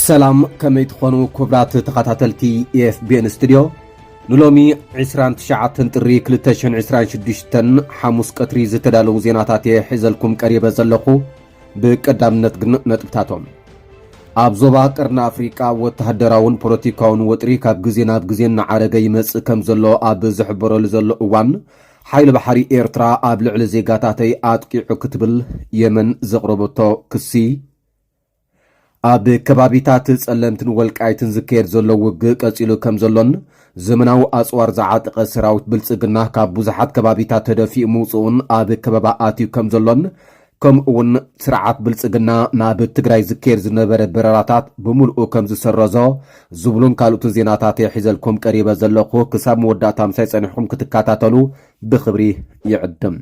سلام كما يتخونوا كبرات تقاتلتي EFBN ستوديو نلومي 29 تري 2026 حموس قطري زتدالو زيناتاتي حزلكم قريبه زلخو بقدامنت نطبتاتهم ابزوبا قرنا افريقا وتهدراون بوليتيكاون وطري كاب غزينا بغزينا عرغه يمص كم زلو اب زحبرل زلو اوان حيل بحري ايرترا اب لعل زيغاتاتي اتقيعو كتبل يمن زقربتو كسي اب كبابيتات صلمتن ولقايتن زكير زلو وغ قصيلو كم زلون زمناو اصوار زعاتق سراوت بلصغنا كاب بزحات كبابيتات تدفي موصون اب كباباتي كم زلون كم اون سرعات بلصغنا ناب تግራይ زكير زنبره براراتات بملؤ كم زسرزو زبلون كالوت زيناتات يحزلكم قريبه زلخو كساب موداتا مساي صنحكم كتكاتاتلو بخبري يعدم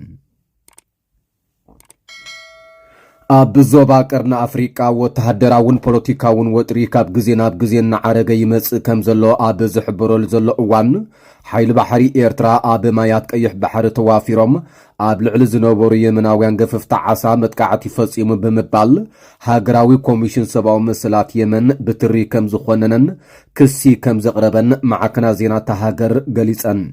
ابزوبا قرنا افريقا وتهدراون بوليتيكاون وطري كاب غزينا بغزينا عرغه يمص كم زلو اب زحبرول زلو اوان حيل بحري ايرترا اب مايات قيح بحر توافيروم اب لعل زنبور يمناويان غففت عصا متقعت يفصيم بمبال هاغراوي كوميشن سباو مسلات يمن بتري كم زخوننن كسي كم زقربن معكنا زينا تهاجر غليصن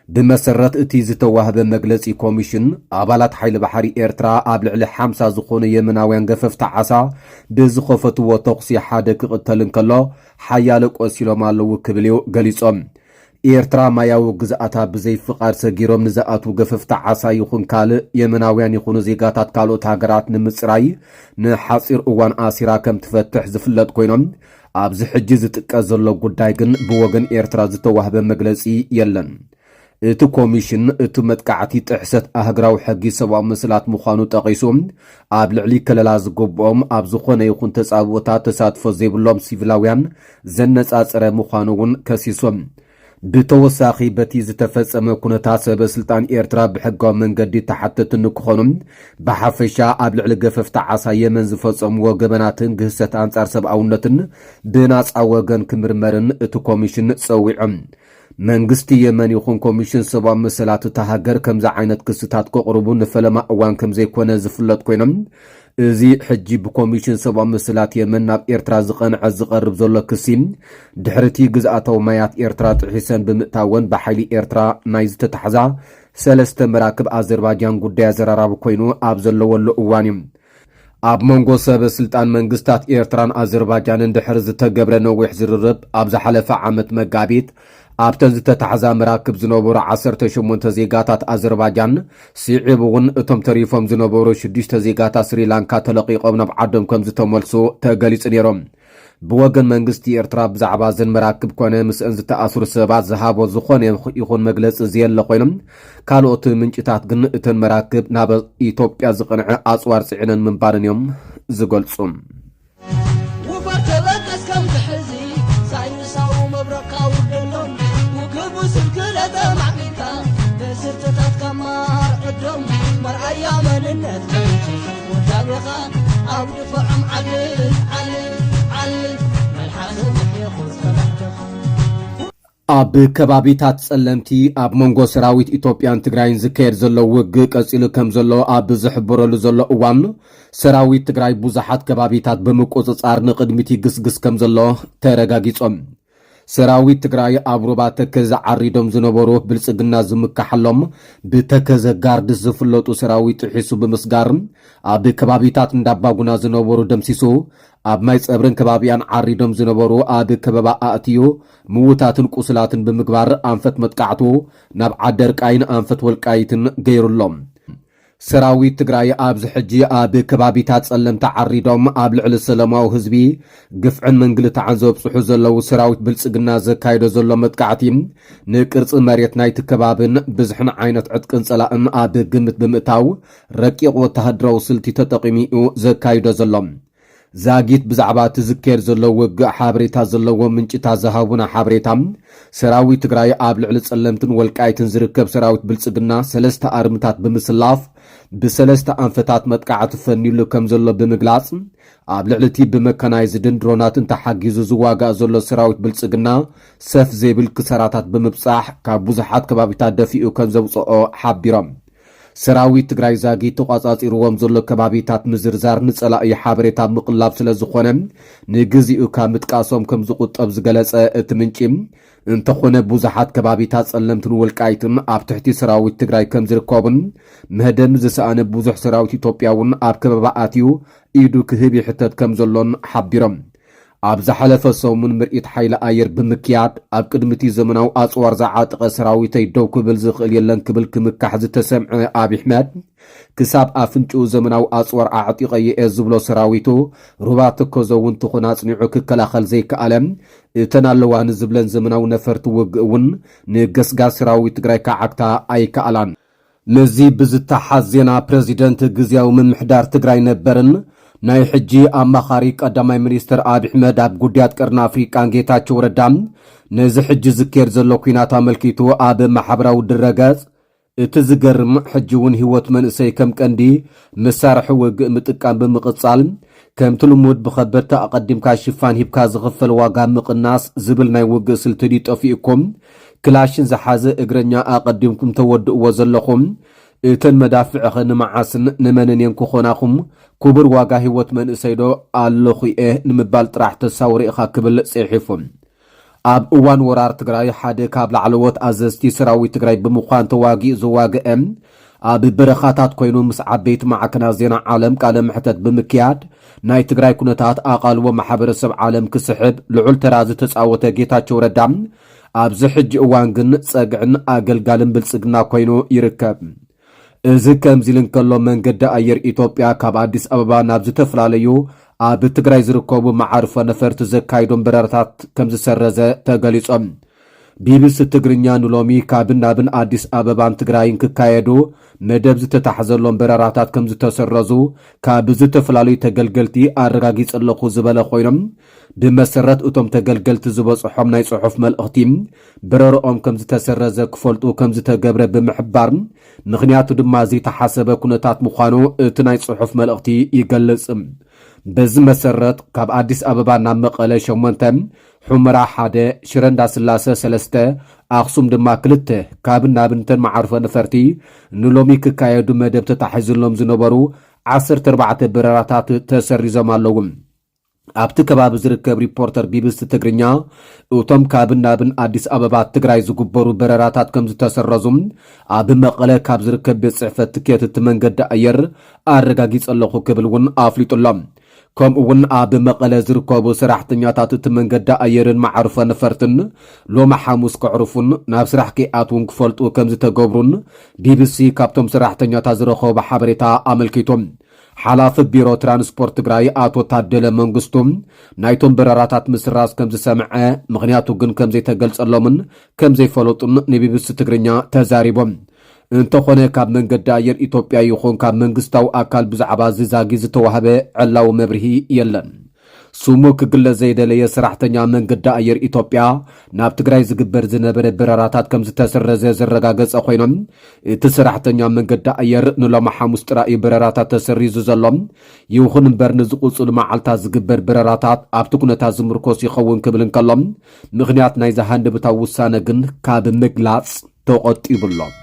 بمسرت اتي زتوهب مجلسي كوميشن ابالات حيل بحري ايرترا ابلعل 50 زخون يمناويان غففت عصا بزخفت وتقسي حاده قتلن كلو حيال قسيلو مالو كبليو غليصم ايرترا ماياو غزاتا بزي فقار سغيروم نزاتو غففت عصا يخون كال يمناويان يخونو زيغاتات كالو تاغرات نمصراي نحصير اوان اسيرا كم تفتح زفلت كوينم ابز حجز تقزلو غداي گن بوغن ايرترا زتوهب مجلسي يلن اتو كوميشن اتو متقعتي تحست اهغراو حقي سبا مسلات مخانو تقيسوم ابلعلي كللا زغبوم ابزخونه يكون تصاوتا تساتفو زيبلوم سيفلاويان زنصاصره مخانوون كسيسوم بتوساخي بتي زتفصم كونتا سبسلطان ايرترا بحقو منغدي تحتت نكخونم بحفشا ابلعل غففت عصا يمن زفصم وغبناتن غست انصار سباونتن بناص اوغن كمرمرن اتو كوميشن صويعم منغستي يمن يخون كوميشن سبا مسلات تهاجر كمزا عينت كستات قربو نفلما اوان كمزي كونه زفلت كوينم ازي حجي بكوميشن سبا مسلات يمن ناب ايرترا زقنع زقرب زلو كسيم دحرتي غزاتو مايات ايرترا تحسن بمتاون بحيلي ايرترا نايز تتحزا سلسته مراكب ازربايجان غداي زراراب كوينو اب زلو ولو اوانيم اب منغو سلطان منغستات ايرتران ازربايجان دحر زتغبره نوح زررب اب زحلفه عامت مغابيت ابتن زتتحزا مراكب زنبورو 18 زيغاتات ازربايجان سيعبون اتم تريفهم زنبورو 6 زيغاتا سريلانكا تلقيقوم ناب عدم كم زتملسو تغليص نيروم بوغن منغستي ايرترا بزعبا زن مراكب كونه مسئن زتاثر سبات زهابو زخون يخون مجلس زيل لخوينم كالوت منጭታት ግን اتن مراكب ناب ኢትዮጵያ ዝقنع اصوار صعنن منبارن يوم زغلصم اب كبابيتات صلمتي اب منغو سراويت ኢትዮጵያን ትግራይን ዝከየድ ዘሎ ወግ ቀጽሉ ከም ዘሎ اب ዝሕብረሉ ዘሎ እዋን ሰራዊት ትግራይ ብዙሓት ከባቢታት በመቆጻጻር ንቅድሚት ይግስግስ ከም ዘሎ ተረጋጊጾም ሰራዊት ትግራይ አብሮባ ተከዘ ዓሪዶም ዝነበሩ ብልጽግና ዝምካሐሎም ብተከዘ ጋርድ ዝፍለጡ ሰራዊት ሒሱ በመስጋር አብ ከባቢታት እንዳባጉና ዝነበሩ ደምሲሱ አብ ማይ ጸብረን ከባቢያን ዓሪዶም ዝነበሩ አብ ከበባ አትዮ ምውታትን ቁስላትን በመግባር አንፈት መጥቃዕቱ ናብ ዓደርቃይን አንፈት ወልቃይትን ገይሩሎም ሰራዊት ትግራይ አብዝ ሕጂ አብ ከባቢታት ጸለምታ ዓሪዶም አብ ልዕል ሰላማዊ ህዝቢ ግፍዕን መንግልት ዓንዘብ ጽሑ ዘለው ሰራዊት ብልጽግና ዘካይዶ ዘሎ መጥቃዕቲ ንቅርጽ መሬት ናይ ተከባብን ብዝሕን ዓይነት ዕጥቅን ጸላእን አብ ግምት ብምእታው ረቂቕ ወተሃድራዊ ስልቲ ተጠቂሚኡ ዘካይዶ ዘሎም زاغيت بزعبا تذكر زلو وغ حابريتا زلو منጭታ زهابنا حابريتا سراوي تግራይ አብ ልዕል ጸለምትን ወልቃይትን ዝርከብ ሰራዊት ብልጽግና ሰለስተ አርምታት በመስላፍ በሰለስተ አንፈታት መጥቃዕት ፈኒሉ ከም ዘሎ በመግላጽ አብ ልዕልቲ በመካናይዝድን ድሮናትን ተሐጊዙ ዝዋጋ ዘሎ ሰራዊት ብልጽግና ሰፍ ዘይብል ክሰራታት በመብጻሕ ካብ ብዙሓት ከባቢታት ደፊኡ ከም ዘብጽኦ ሓቢሮም ሰራዊት ትግራይ ዛጊ ተቋጻጺርዎም ዘሎ ከባቢታት ምዝርዛር ንጸላኢ ሓበሬታ ምቕላብ ስለ ዝኾነ ንግዚኡ ካብ ምጥቃሶም ከም ዝቁጠብ ዝገለጸ እቲ ምንጪ እንተኾነ ብዙሓት ከባቢታት ጸለምትን ወልቃይትን ኣብ ትሕቲ ሰራዊት ትግራይ ከም ዝርከቡን ምህደም ዝሰኣነ ብዙሕ ሰራዊት ኢትዮጵያ እውን ኣብ ከበባ ኣትዩ ኢዱ ክህብ ይሕተት ከም ዘሎን ሓቢሮም ኣብ ዝሓለፈ ሰሙን ምርኢት ሓይሊ ኣየር ብምክያድ ኣብ ቅድሚቲ ዘመናዊ ኣጽዋር ዝዓጠቐ ሰራዊተይ ደው ክብል ዝኽእል የለን ክብል ክምካሕ ዝተሰምዐ ኣብ ኣሕመድ ክሳብ ኣፍንጭኡ ዘመናዊ ኣጽዋር ኣዕጢቐ የአ ዝብሎ ሰራዊቱ ሩባ ተከዞ እውን ትኹን ኣጽኒዑ ክከላኸል ዘይከኣለም እተን ኣለዋ ንዝብለን ዘመናዊ ነፈርቲ ውግእ እውን ንገስጋስ ሰራዊት ትግራይ ካዓግታ ኣይከኣላን ነዚ ብዝተሓዝ ዜና ፕሬዚደንት ግዝያዊ ምምሕዳር ትግራይ ነበርን ናይ ሕጂ ኣማኻሪ ቀዳማይ ሚኒስትር አብይ አሕመድ ኣብ ጉዳያት ቀርኒ ኣፍሪቃን ጌታቸው ረዳ ነዚ ሕጂ ዝካየድ ዘሎ ኩናት ኣመልኪቱ ኣብ ማሕበራዊ ድረገጽ እቲ ዝገርም ሕጂ እውን ህይወት መንእሰይ ከም ቀንዲ መሳርሒ ውግእ ምጥቃም ብምቕጻል ከምቲ ልሙድ ብኸበድቲ ኣቐዲምካ ሽፋን ሂብካ ዝኽፈል ዋጋ ምቕናስ ዝብል ናይ ውግእ ስልቲ ጠፊኡኩም ክላሽን ዝሓዘ እግረኛ ኣቐዲምኩም ተወድእዎ ዘለኹም እተን መዳፍዕ ንመዓስን ንመንን ክኾናኹም ክቡር ዋጋ ህይወት መንእሰይዶ ኣለኹ እየ ንምባል ጥራሕ ተሳውሪ ኢኻ ክብል ጽሒፎም ኣብ እዋን ወራር ትግራይ ሓደ ካብ ላዕለዎት ኣዘዝቲ ሰራዊት ትግራይ ብምዃን ተዋጊእ ዝዋግአ ኣብ በረኻታት ኮይኑ ምስ ዓበይቲ ማዕከናት ዜና ዓለም ቃለ ምሕተት ብምክያድ ናይ ትግራይ ኩነታት ኣቓልቦ ማሕበረሰብ ዓለም ክስሕብ ልዑል ተራ ዝተጻወተ ጌታቸው ረዳ ኣብዚ ሕጂ እዋን ግን ጸግዕን ኣገልጋልን ብልጽግና ኮይኑ ይርከብ እዚ ከምዚ ኢሉ እንከሎ መንገዲ ኣየር ኢትዮጵያ ካብ ኣዲስ ኣበባ ናብ ዝተፈላለዩ ኣብ ትግራይ ዝርከቡ ማዕርፎ ነፈርቲ ዘካይዶም በረራታት ከም ዝሰረዘ ተገሊጾም ቢቢሲ ትግርኛ ንሎሚ ካብን ናብን ኣዲስ ኣበባን ትግራይን ክካየዱ መደብ ዝተታሕዘሎም በረራታት ከም ዝተሰረዙ ካብ ዝተፈላለዩ ተገልገልቲ ኣረጋጊጽ ኣለኹ ዝበለ ኮይኖም ብመሰረት እቶም ተገልገልቲ ዝበጽሖም ናይ ጽሑፍ መልእኽቲ በረርኦም ከም ዝተሰረዘ ክፈልጡ ከም ዝተገብረ ብምሕባር ምኽንያቱ ድማ ዘይተሓሰበ ኩነታት ምዃኑ እቲ ናይ ጽሑፍ መልእኽቲ ይገልጽ በዚ መሰረት ካብ ኣዲስ ኣበባ ናብ መቐለ 8 ሑመራ 1 ሽረንዳ ስላሰ 3 ኣኽሱም ድማ 2 ካብን ናብንተን ማዕርፎ ነፈርቲ ንሎሚ ክካየዱ መደብ ተታሒዝሎም ዝነበሩ 14 በረራታት ተሰሪዞም ኣለዉ ኣብቲ ከባቢ ዝርከብ ሪፖርተር ቢቢሲ ትግርኛ እቶም ካብን ናብን ኣዲስ ኣበባ ትግራይ ዝግበሩ በረራታት ከም ዝተሰረዙ ኣብ መቐለ ካብ ዝርከብ ቤት ጽሕፈት ትኬት እቲ መንገዲ ኣየር ኣረጋጊጽ ኣለኹ ክብል እውን ኣፍሊጡሎም ከምኡውን ኣብ መቐለ ዝርከቡ ሰራሕተኛታት እቲ መንገዲ ኣየርን ማዕርፎ ነፈርትን ሎሚ ሐሙስ ክዕርፉን ናብ ስራሕ ከይኣትውን ክፈልጡ ከም ዝተገብሩን ቢቢሲ ካብቶም ሰራሕተኛታት ዝረኸቡ ሓበሬታ ኣመልኪቶም ሓላፊ ቢሮ ትራንስፖርት ትግራይ ኣቶ ታደለ መንግስቱ ናይቶም በረራታት ምስራዝ ከም ዝሰምዐ ምኽንያቱ ግን ከም ዘይተገልጸሎምን ከም ዘይፈለጡን ንቢቢሲ ትግርኛ ተዛሪቦም እንተኾነ ካብ መንገዲ ኣየር ኢትዮጵያ ይኹን ካብ መንግስታዊ ኣካል ብዛዕባ ዝዛጊ ዝተዋህበ ዕላዊ መብርሂ የለን ስሙ ክግለጽ ዘይደለየ ሰራሕተኛ መንገዲ ኣየር ኢትዮጵያ ናብ ትግራይ ዝግበር ዝነበረ በረራታት ከም ዝተሰረዘ ዘረጋገጸ ኮይኖም እቲ ሰራሕተኛ መንገዲ ኣየር ንሎሚ ሐሙስ ጥራይ በረራታት ተሰሪዙ ዘሎም ይኹን እምበር ንዝቕጽሉ መዓልታት ዝግበር በረራታት ኣብቲ ኩነታት ዝምርኮስ ይኸውን ክብል እንከሎም ምኽንያት ናይ ዝሃንድብታዊ ውሳነ ግን ካብ ምግላጽ ተቖጢቡሎም